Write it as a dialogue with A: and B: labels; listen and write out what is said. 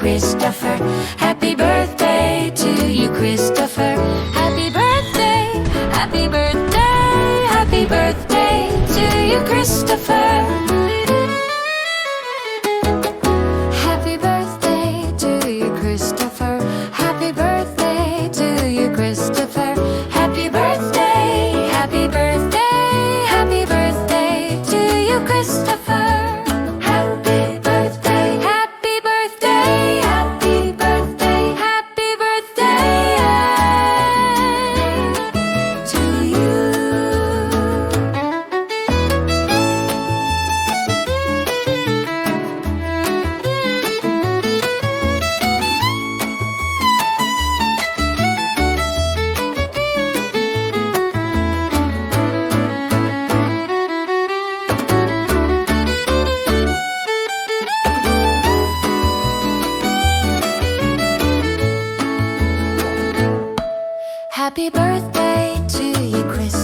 A: Christopher. Happy birthday to you, Christopher. Happy birthday, happy birthday, happy birthday to you, Christopher. Happy birthday to you, Christopher. Happy birthday to you, Christopher. Happy birthday, happy birthday, happy birthday to you, Christopher. Happy birthday, happy birthday, happy birthday, happy birthday to you. Happy birthday to you, Chris.